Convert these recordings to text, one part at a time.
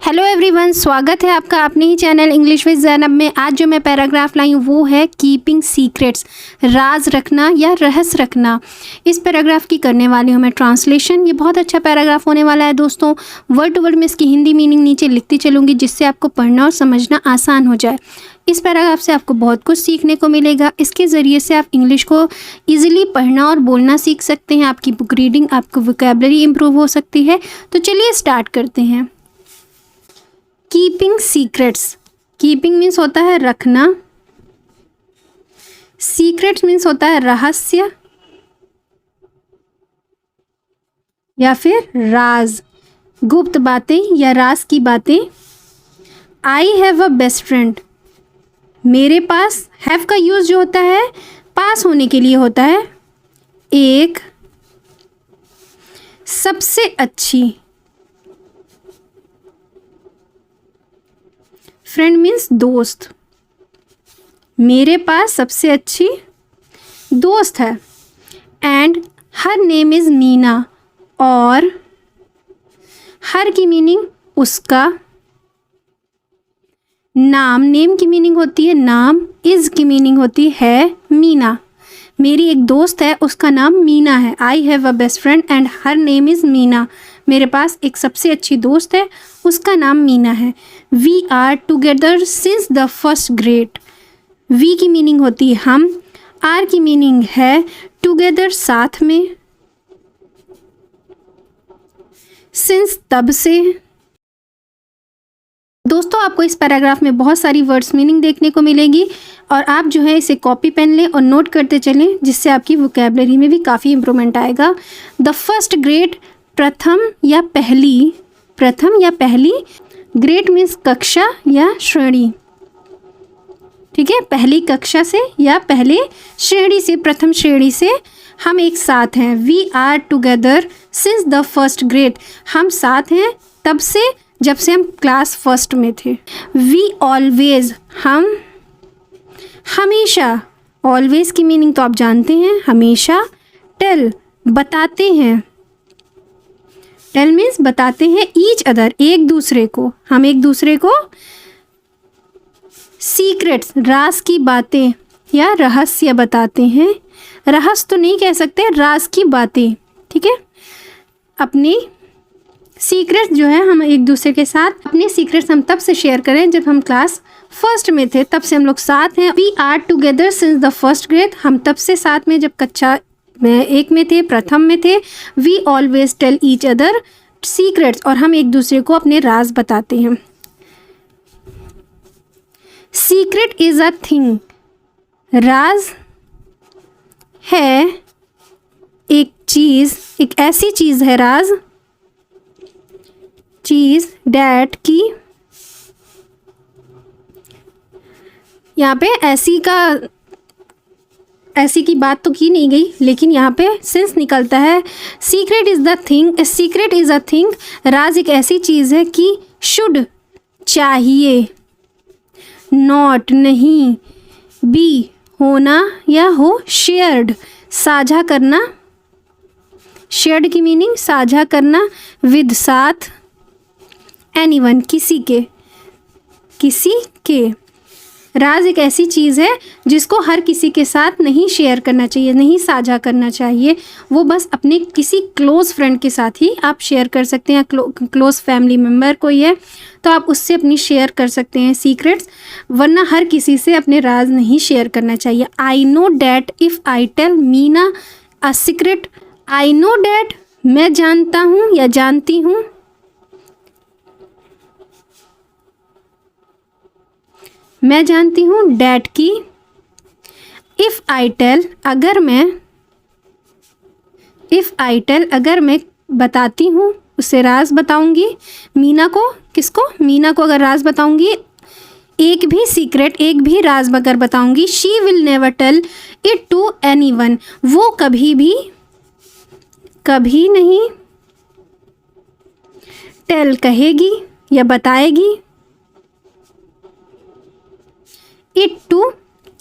Hello everyone, स्वागत है आपका अपने ही चैनल इंग्लिश विद ज़ैनब में। आज जो मैं पैराग्राफ लाई हूँ वो है कीपिंग सीक्रेट्स, राज रखना या रहस्य रखना। इस पैराग्राफ की करने वाली हूँ मैं ट्रांसलेशन। ये बहुत अच्छा पैराग्राफ होने वाला है दोस्तों। वर्ड टू वर्ड में इसकी हिंदी मीनिंग नीचे लिखती चलूँगी जिससे आपको पढ़ना और समझना आसान हो जाए। इस पैराग्राफ से आपको बहुत कुछ सीखने को मिलेगा। इसके ज़रिए से आप इंग्लिश को ईजिली पढ़ना और बोलना सीख सकते हैं। आपकी बुक रीडिंग, आपको वोकैबुलरी इम्प्रूव हो सकती है। तो चलिए स्टार्ट करते हैं। Keeping secrets. कीपिंग मीन्स होता है रखना, सीक्रेट्स मीन्स होता है रहस्य या फिर राज, गुप्त बातें या राज की बातें। I have a best friend. मेरे पास, हैव का यूज़ जो होता है पास होने के लिए होता है। एक सबसे अच्छी, फ्रेंड मीन्स दोस्त। मेरे पास सबसे अच्छी दोस्त है। And her name is Meena. और हर की मीनिंग उसका, नाम, नेम की मीनिंग होती है नाम, इज़ की मीनिंग होती है मीना। मेरी एक दोस्त है, उसका नाम मीना है। I have a best friend and her name is Meena. मेरे पास एक सबसे अच्छी दोस्त है, उसका नाम मीना है। We are together since the first grade. We की मीनिंग होती है हम, आर की मीनिंग है टुगेदर साथ में, सिंस तब से। दोस्तों आपको इस पैराग्राफ में बहुत सारी वर्ड्स मीनिंग देखने को मिलेगी और आप जो है इसे कॉपी पेन लें और नोट करते चलें जिससे आपकी वोकैबुलरी में भी काफ़ी इम्प्रूवमेंट आएगा। द फर्स्ट ग्रेड, प्रथम या पहली, प्रथम या पहली। ग्रेड मीन्स कक्षा या श्रेणी, ठीक है। पहली कक्षा से या पहले श्रेणी से, प्रथम श्रेणी से हम एक साथ हैं। We are together since the first grade. हम साथ हैं तब से जब से हम क्लास फर्स्ट में थे। वी ऑलवेज, हम हमेशा, ऑलवेज की मीनिंग तो आप जानते हैं हमेशा। टेल, बताते हैं। टेल मीन्स बताते हैं ईच अदर, एक दूसरे को, हम एक दूसरे को। सीक्रेट्स, राज की बातें या रहस्य बताते हैं। रहस्य तो नहीं कह सकते, राज की बातें, ठीक है। अपनी सीक्रेट्स जो है हम एक दूसरे के साथ, अपने सीक्रेट्स हम तब से शेयर करें जब हम क्लास फर्स्ट में थे, तब से हम लोग साथ हैं। We are together since the first grade. हम तब से साथ में जब कक्षा में एक में थे, प्रथम में थे। We always tell each other secrets, और हम एक दूसरे को अपने राज बताते हैं। सीक्रेट इज़ अ थिंग, राज है एक चीज़, एक ऐसी चीज़ है राज, चीज़ डैट की, यहाँ पे ऐसी की बात तो की नहीं गई लेकिन यहाँ पे सेंस निकलता है। Secret is the thing, secret is a thing, राज एक ऐसी चीज़ है कि शुड, चाहिए, नॉट, नहीं, बी, होना या हो, शेयर्ड, साझा करना। शेयर्ड की मीनिंग साझा करना, विद, साथ, एनीवन, किसी के, किसी के। राज एक ऐसी चीज़ है जिसको हर किसी के साथ नहीं शेयर करना चाहिए, नहीं साझा करना चाहिए। वो बस अपने किसी क्लोज़ फ्रेंड के साथ ही आप शेयर कर सकते हैं। क्लोज़ फैमिली मेम्बर कोई है तो आप उससे अपनी शेयर कर सकते हैं सीक्रेट्स, वरना हर किसी से अपने राज नहीं शेयर करना चाहिए। I know that if I tell Meena a secret. I know that, मैं जानता हूँ या जानती हूँ। मैं जानती हूँ डैट की। इफ़ आई टेल, अगर मैं, इफ़ आई टेल, अगर मैं बताती हूँ, उसे राज बताऊँगी। मीना को, किसको, मीना को अगर राज बताऊँगी, एक भी सीक्रेट, एक भी राज अगर बताऊँगी, she will never tell it to anyone. वो कभी भी, कभी नहीं, टेल कहेगी या बताएगी, इट टू,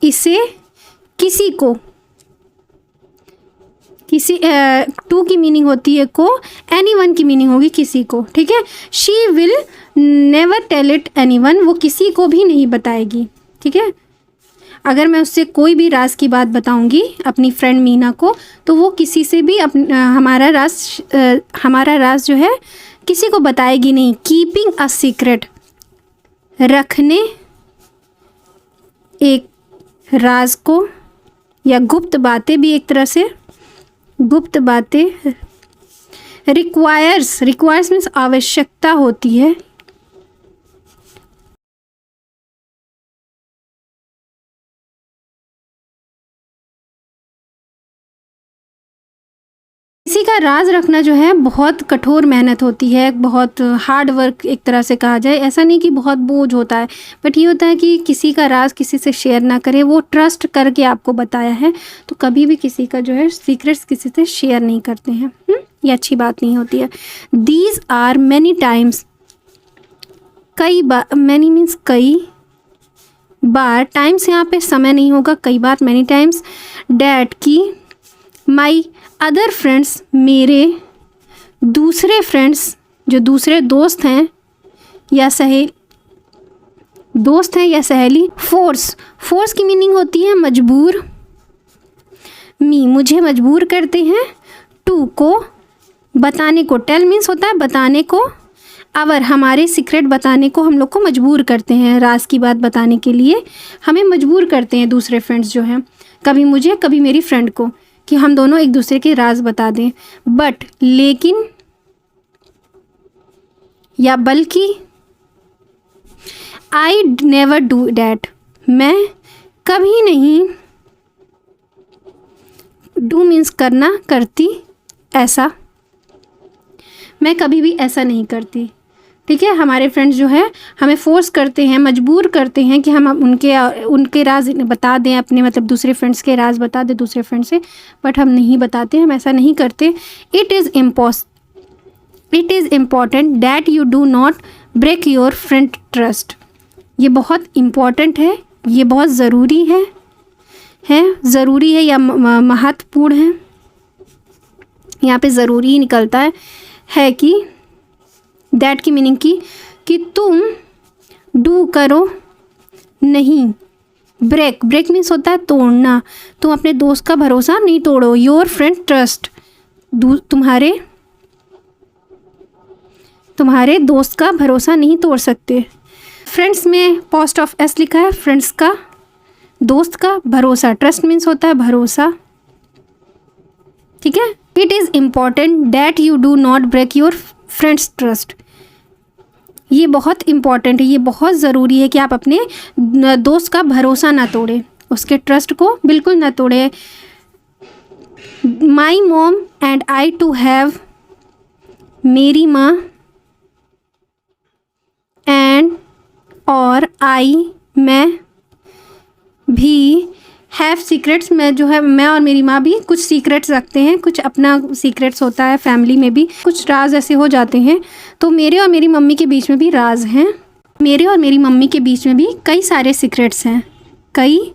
इसे, किसी को, किसी, टू की मीनिंग होती है को, एनीवन की मीनिंग होगी किसी को, ठीक है। She will never tell it anyone, वो किसी को भी नहीं बताएगी, ठीक है। अगर मैं उससे कोई भी राज की बात बताऊंगी अपनी फ्रेंड मीना को, तो वो किसी से भी हमारा राज जो है किसी को बताएगी नहीं। कीपिंग अ सीक्रेट, रखने एक राज को, या गुप्त बातें भी एक तरह से, गुप्त बातें। रिक्वायर्स मीन्स आवश्यकता होती है। किसी का राज रखना जो है बहुत कठोर मेहनत होती है, बहुत हार्ड वर्क एक तरह से कहा जाए। ऐसा नहीं कि बहुत बोझ होता है, बट ये होता है कि किसी का राज किसी से शेयर ना करे। वो ट्रस्ट करके आपको बताया है, तो कभी भी किसी का जो है सीक्रेट्स किसी से शेयर नहीं करते हैं। ये अच्छी बात नहीं होती है। दीज आर मैनी टाइम्स, कई बार, मैनी मीन्स कई बार, टाइम्स यहाँ पे समय नहीं होगा, कई बार, मैनी टाइम्स। डैट की माई अदर फ्रेंड्स, मेरे दूसरे फ्रेंड्स, जो दूसरे दोस्त हैं या सहेली। फोर्स की मीनिंग होती है मजबूर। मी, मुझे मजबूर करते हैं। टू, को, बताने को। टेल मीन्स होता है बताने को। अवर, हमारे सीक्रेट बताने को हम लोग को मजबूर करते हैं। राज की बात बताने के लिए हमें मजबूर करते हैं दूसरे फ्रेंड्स जो हैं, कभी मुझे कभी मेरी फ्रेंड को, कि हम दोनों एक दूसरे के राज बता दें। बट, लेकिन, या बल्कि, आई नेवर डू डैट, मैं कभी नहीं, डू मीन्स करना, करती, ऐसा, मैं कभी भी ऐसा नहीं करती, ठीक है। हमारे फ्रेंड्स जो है हमें फोर्स करते हैं, मजबूर करते हैं कि हम उनके राज बता दें अपने, मतलब दूसरे फ्रेंड्स के राज बता दें दूसरे फ्रेंड से, बट हम नहीं बताते, हम ऐसा नहीं करते। It is important that you do not break your friend trust, ये बहुत इम्पॉर्टेंट है, ये बहुत ज़रूरी है या महत्वपूर्ण है। यहाँ पे ज़रूरी ही निकलता है कि दैट की मीनिंग कि तुम डू करो नहीं। ब्रेक मीन्स होता है तोड़ना। तुम अपने दोस्त का भरोसा नहीं तोड़ो। योर फ्रेंड ट्रस्ट, तुम्हारे दोस्त का भरोसा नहीं तोड़ सकते। फ्रेंड्स में पोस्ट ऑफ एस लिखा है, फ्रेंड्स का, दोस्त का, भरोसा। ट्रस्ट मीन्स होता है भरोसा, ठीक है। It is important that you do not break your friends trust, ये बहुत इम्पॉर्टेंट है, ये बहुत ज़रूरी है कि आप अपने दोस्त का भरोसा ना तोड़ें, उसके ट्रस्ट को बिल्कुल ना तोड़ें। My mom and I too have, मेरी माँ, एंड, और, आई, मैं भी, हैव सीक्रेट्स, मैं जो है मैं और मेरी माँ भी कुछ सीक्रेट्स रखते हैं, कुछ अपना सीक्रेट्स होता है। फैमिली में भी कुछ राज ऐसे हो जाते हैं, तो मेरे और मेरी मम्मी के बीच में भी राज हैं। मेरे और मेरी मम्मी के बीच में भी कई सारे सीक्रेट्स हैं। कई,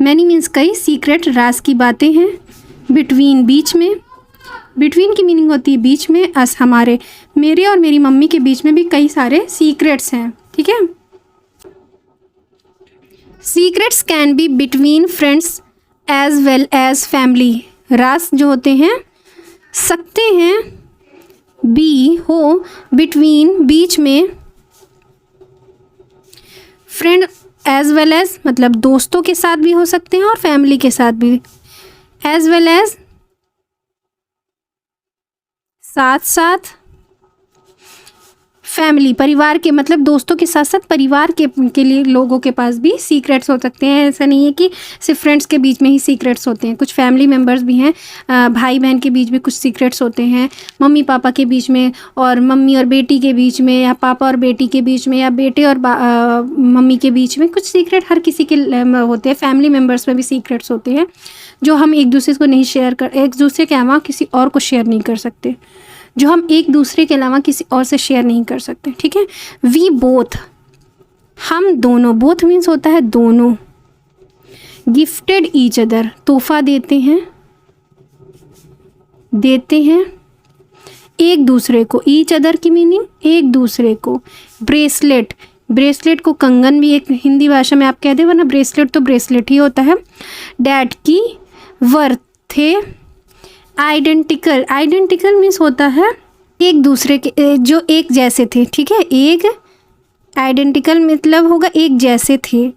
मैनी मीन्स कई, सीक्रेट राज की बातें हैं। बिटवीन, बीच में, बिटवीन की मीनिंग होती है बीच में। अस, हमारे, मेरे और मेरी मम्मी के बीच में भी कई सारे सीक्रेट्स हैं, ठीक है। Secrets can be between friends as well as family, राज जो होते हैं सकते हैं हो बिटवीन, बीच में, फ्रेंड एज वेल एज मतलब दोस्तों के साथ भी हो सकते हैं और फैमिली के साथ भी, एज वेल एज साथ साथ, फैमिली परिवार के मतलब दोस्तों के साथ साथ परिवार के लिए लोगों के पास भी सीक्रेट्स हो सकते हैं। ऐसा नहीं है कि सिर्फ फ्रेंड्स के बीच में ही सीक्रेट्स होते हैं, कुछ फैमिली मेम्बर्स भी हैं, भाई बहन के बीच में कुछ सीक्रेट्स होते हैं, मम्मी पापा के बीच में, और मम्मी और बेटी के बीच में, या पापा और बेटी के बीच में, या बेटे और मम्मी के बीच में कुछ सीक्रेट हर किसी के होते हैं। फैमिली मेम्बर्स में भी सीक्रेट्स होते हैं जो हम एक दूसरे को नहीं शेयर कर, एक दूसरे के अलावा किसी और को शेयर नहीं कर सकते, जो हम एक दूसरे के अलावा किसी और से शेयर नहीं कर सकते, ठीक है। वी बोथ, हम दोनों, बोथ मीन्स होता है दोनों। गिफ्टेड ईच अदर, तोहफा देते हैं, एक दूसरे को, ईच अदर की मीनिंग एक दूसरे को। ब्रेसलेट, ब्रेसलेट को कंगन भी एक हिंदी भाषा में आप कह दें, वरना ब्रेसलेट तो ब्रेसलेट ही होता है। डैड की वर्थ थे। आइडेंटिकल, आइडेंटिकल मीन्स होता है एक दूसरे के, जो एक जैसे थे, ठीक है। एक आइडेंटिकल मतलब होगा एक जैसे थे।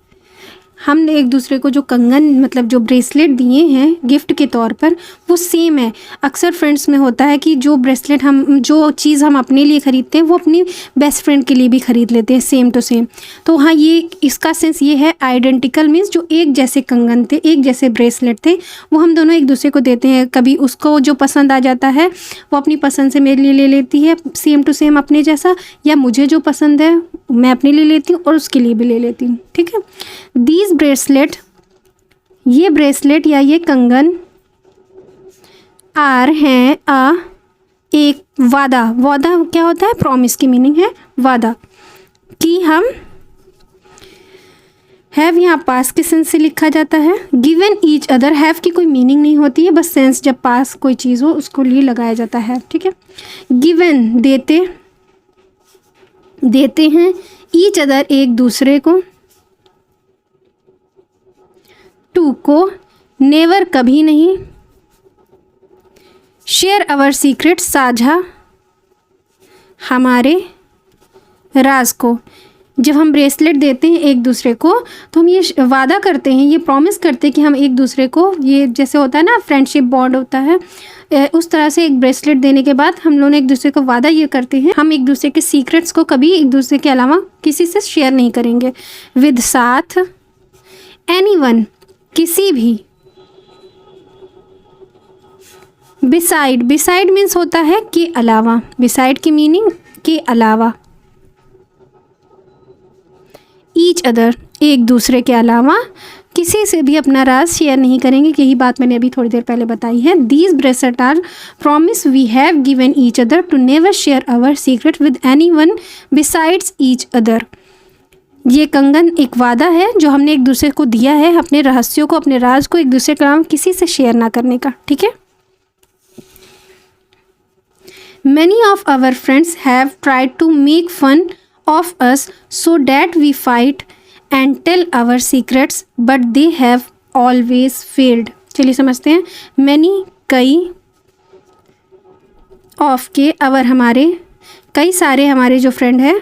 हमने एक दूसरे को जो कंगन मतलब जो ब्रेसलेट दिए हैं गिफ्ट के तौर पर वो सेम है। अक्सर फ्रेंड्स में होता है कि जो ब्रेसलेट हम, जो चीज़ हम अपने लिए ख़रीदते हैं वो अपनी बेस्ट फ्रेंड के लिए भी ख़रीद लेते हैं, सेम टू सेम। तो हाँ, ये इसका सेंस ये है। आइडेंटिकल मीन्स जो एक जैसे कंगन थे, एक जैसे ब्रेसलेट थे, वो हम दोनों एक दूसरे को देते हैं। कभी उसको जो पसंद आ जाता है वो अपनी पसंद से मेरे लिए ले लेती है सेम टू सेम अपने जैसा, या मुझे जो पसंद है मैं अपने लिए लेती हूँ और उसके लिए भी ले लेती हूँ, ठीक है। दीज ब्रेसलेट, ये ब्रेसलेट या ये कंगन, आर हैं एक वादा, वादा क्या होता है, प्रॉमिस की मीनिंग है वादा, कि हम, हैव यहाँ पास के सेंस से लिखा जाता है। गिवन ईच अदर, हैव की कोई मीनिंग नहीं होती है, बस सेंस जब पास कोई चीज़ हो उसको लिए लगाया जाता है, ठीक है। गिवन देते, देते हैं, ईच अदर एक दूसरे को, टू को, नेवर कभी नहीं, शेयर अवर सीक्रेट साझा हमारे राज को। जब हम ब्रेसलेट देते हैं एक दूसरे को तो हम ये वादा करते हैं, ये प्रॉमिस करते हैं कि हम एक दूसरे को, ये जैसे होता है ना फ्रेंडशिप बॉन्ड होता है, उस तरह से एक ब्रेसलेट देने के बाद हम लोग एक दूसरे को वादा ये करते हैं हम एक दूसरे के सीक्रेट्स को कभी एक दूसरे के अलावा किसी से शेयर नहीं करेंगे। विद साथ, एनीवन किसी भी, बिसाइड, बिसाइड मीन्स होता है के अलावा, बिसाइड की मीनिंग के अलावा। ईच अदर एक दूसरे के अलावा किसी से भी अपना राज शेयर नहीं करेंगे, यही बात मैंने अभी थोड़ी देर पहले बताई है। These bracelet are promise we have given each other to never share our secret with anyone besides each other. ये कंगन एक वादा है जो हमने एक दूसरे को दिया है, अपने रहस्यों को, अपने राज को एक दूसरे के अलावा किसी से शेयर ना करने का, ठीक है। Many of our friends have tried to make fun of us so that we fight and tell our secrets, but they have always failed. चलिए समझते हैं। Many कई, of के our हमारे, कई सारे हमारे जो फ्रेंड हैं,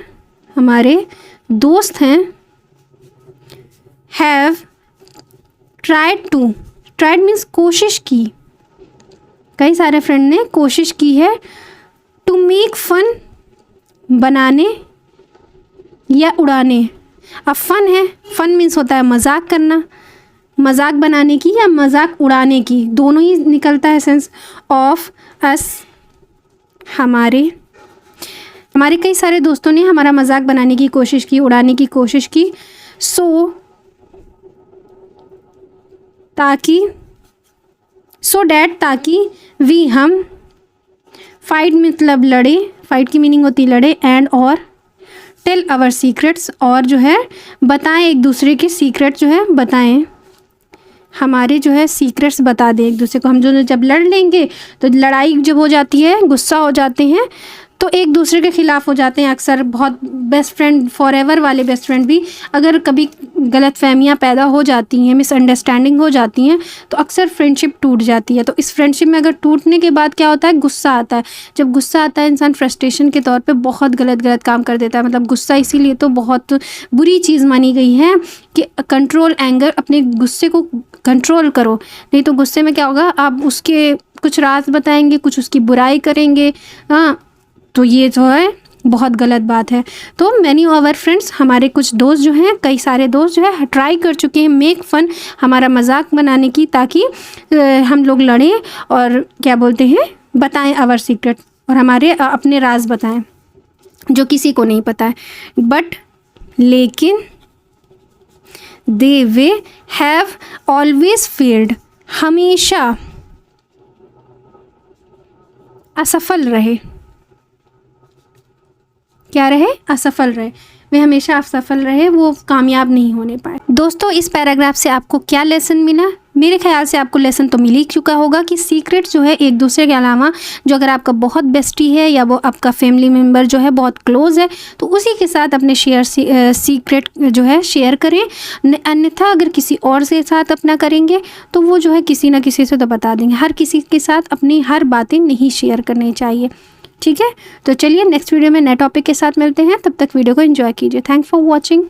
हमारे दोस्त हैं, have tried to, tried means कोशिश की, कई सारे फ्रेंड ने कोशिश की है, टू मेक फन बनाने या उड़ाने। अब फन है, फन मीन्स होता है मजाक करना, मजाक बनाने की या मजाक उड़ाने की, दोनों ही निकलता है सेंस। ऑफ अस हमारे, हमारे कई सारे दोस्तों ने हमारा मजाक बनाने की कोशिश की, उड़ाने की कोशिश की। सो ताकि, सो डैट ताकि, वी हम, फाइट मतलब लड़े, फाइट की मीनिंग होती है लड़े, एंड और, टेल आवर सीक्रेट्स और जो है बताएं एक दूसरे के सीक्रेट जो है बताएं, हमारे जो है सीक्रेट्स बता दें एक दूसरे को। हम जो जब लड़ लेंगे तो लड़ाई जब हो जाती है, गुस्सा हो जाते हैं तो एक दूसरे के ख़िलाफ़ हो जाते हैं। अक्सर बहुत बेस्ट फ्रेंड, फॉरएवर वाले बेस्ट फ्रेंड भी अगर कभी गलतफहमियां पैदा हो जाती हैं, मिसअंडरस्टैंडिंग हो जाती हैं तो अक्सर फ्रेंडशिप टूट जाती है। तो इस फ्रेंडशिप में अगर टूटने के बाद क्या होता है, गुस्सा आता है। जब गुस्सा आता है इंसान फ्रस्ट्रेशन के तौर पे बहुत गलत काम कर देता है। मतलब गुस्सा इसीलिए तो बहुत बुरी चीज़ मानी गई है कि कंट्रोल एंगर, अपने गुस्से को कंट्रोल करो, नहीं तो गुस्से में क्या होगा, आप उसके कुछ राज बताएंगे, कुछ उसकी बुराई करेंगे, हाँ, तो ये जो है बहुत गलत बात है। तो मैनी आवर फ्रेंड्स, हमारे कुछ दोस्त जो हैं, कई सारे दोस्त जो है ट्राई कर चुके हैं मेक फ़न, हमारा मजाक बनाने की, ताकि हम लोग लड़ें और क्या बोलते हैं बताएं आवर सीक्रेट, और हमारे अपने राज बताएं जो किसी को नहीं पता है। बट लेकिन दे वे हैव ऑलवेज फेल्ड, हमेशा असफल रहे। क्या रहे, असफल रहे, वे हमेशा असफल रहे, वो कामयाब नहीं होने पाए। दोस्तों, इस पैराग्राफ से आपको क्या लेसन मिला मेरे ख्याल से आपको लेसन तो मिल ही चुका होगा कि सीक्रेट जो है एक दूसरे के अलावा, जो अगर आपका बहुत बेस्टी है या वो आपका फैमिली मेम्बर जो है बहुत क्लोज़ है, तो उसी के साथ अपने सीक्रेट जो है शेयर करें। अन्यथा अगर किसी और से साथ अपना करेंगे तो वो जो है किसी ना किसी से तो बता देंगे। हर किसी के साथ अपनी हर बातें नहीं शेयर करनी चाहिए, ठीक है। तो चलिए नेक्स्ट वीडियो में नए टॉपिक के साथ मिलते हैं, तब तक वीडियो को एंजॉय कीजिए। Thanks for watching.